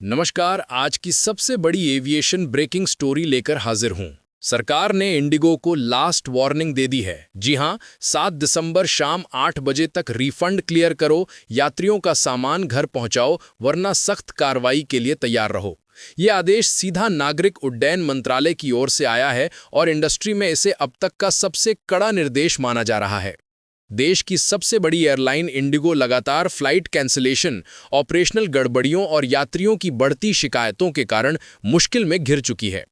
नमस्कार। आज की सबसे बड़ी एविएशन ब्रेकिंग स्टोरी लेकर हाजिर हूं। सरकार ने इंडिगो को लास्ट वार्निंग दे दी है। जी हां, 7 दिसंबर शाम 8 बजे तक रिफंड क्लियर करो, यात्रियों का सामान घर पहुंचाओ, वरना सख्त कार्रवाई के लिए तैयार रहो। ये आदेश सीधा नागरिक उड्डयन मंत्रालय की ओर से आया है और इंडस्ट्री में इसे अब तक का सबसे कड़ा निर्देश माना जा रहा है। देश की सबसे बड़ी एयरलाइन इंडिगो लगातार फ्लाइट कैंसिलेशन, ऑपरेशनल गड़बड़ियों और यात्रियों की बढ़ती शिकायतों के कारण मुश्किल में घिर चुकी है।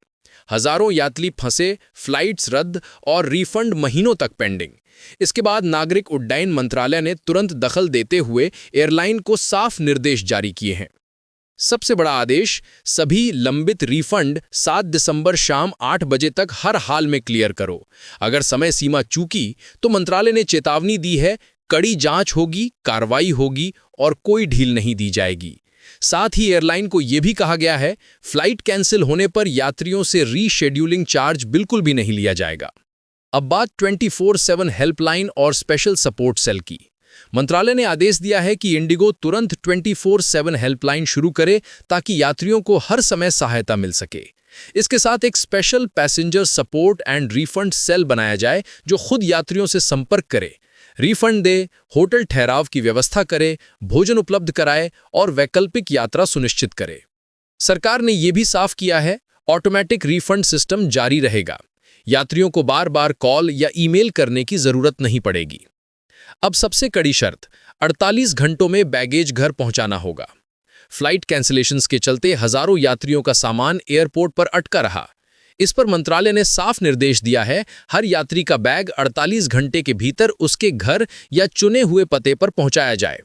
हजारों यात्री फंसे, फ्लाइट्स रद्द और रिफंड महीनों तक पेंडिंग। इसके बाद नागरिक उड्डयन मंत्रालय ने तुरंत दखल देते हुए एयरलाइन को साफ निर्देश जारी किए हैं। सबसे बड़ा आदेश, सभी लंबित रिफंड 7 दिसंबर शाम 8 बजे तक हर हाल में क्लियर करो। अगर समय सीमा चूकी तो मंत्रालय ने चेतावनी दी है, कड़ी जांच होगी, कार्रवाई होगी और कोई ढील नहीं दी जाएगी। साथ ही एयरलाइन को यह भी कहा गया है, फ्लाइट कैंसिल होने पर यात्रियों से रीशेड्यूलिंग चार्ज बिल्कुल भी नहीं लिया जाएगा। अब बात 24/7 हेल्पलाइन और स्पेशल सपोर्ट सेल की। मंत्रालय ने आदेश दिया है कि इंडिगो तुरंत 24/7 हेल्पलाइन शुरू करे ताकि यात्रियों को हर समय सहायता मिल सके। इसके साथ एक special passenger support and refund cell बनाया जाए जो खुद यात्रियों से संपर्क करे, रिफंड दे, होटल ठहराव की व्यवस्था करे, भोजन उपलब्ध कराए और वैकल्पिक यात्रा सुनिश्चित करे। सरकार ने यह भी साफ किया है, ऑटोमेटिक रिफंड सिस्टम जारी रहेगा। यात्रियों को बार बार कॉल या ईमेल करने की जरूरत नहीं पड़ेगी। अब सबसे कड़ी शर्त, 48 घंटों में बैगेज घर पहुंचाना होगा। फ्लाइट कैंसिलेशंस के चलते हजारों यात्रियों का सामान एयरपोर्ट पर अटका रहा। इस पर मंत्रालय ने साफ निर्देश दिया है, हर यात्री का बैग 48 घंटे के भीतर उसके घर या चुने हुए पते पर पहुंचाया जाए।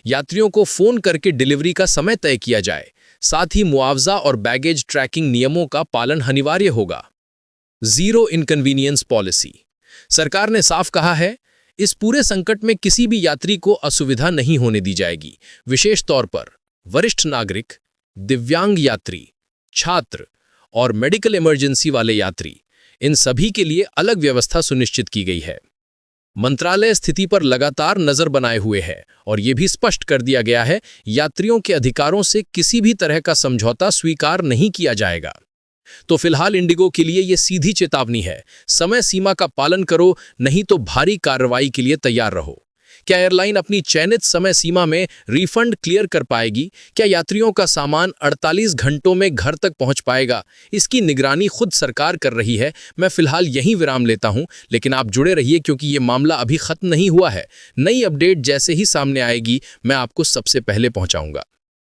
यात्रियों को फोन करके डिलीवरी का समय तय किया जाए। साथ ही मुआवजा और बैगेज ट्रैकिंग नियमों का पालन अनिवार्य होगा। Zero inconvenience policy. सरकार ने साफ कहा है, इस पूरे संकट में किसी भी यात्री को असुविधा नहीं होने दी जाएगी। विशेष तौर पर वरिष्ठ नागरिक, दिव्यांग यात्री, छात्र और मेडिकल इमरजेंसी वाले यात्री, इन सभी के लिए अलग व्यवस्था सुनिश्चित की गई है। मंत्रालय स्थिति पर लगातार नजर बनाए हुए है और यह भी स्पष्ट कर दिया गया है, यात्रियों के अधिकारों से किसी भी तरह का समझौता स्वीकार नहीं किया जाएगा। तो फिलहाल इंडिगो के लिए यह सीधी चेतावनी है, समय सीमा का पालन करो, नहीं तो भारी कार्रवाई के लिए तैयार रहो। क्या एयरलाइन अपनी चयनित समय सीमा में रिफंड क्लियर कर पाएगी? क्या यात्रियों का सामान 48 घंटों में घर तक पहुंच पाएगा? इसकी निगरानी खुद सरकार कर रही है। मैं फिलहाल यहीं विराम लेता हूं, लेकिन आप जुड़े रहिए क्योंकि ये मामला अभी खत्म नहीं हुआ है। नई अपडेट जैसे ही सामने आएगी, मैं आपको सबसे पहले पहुंचाऊंगा।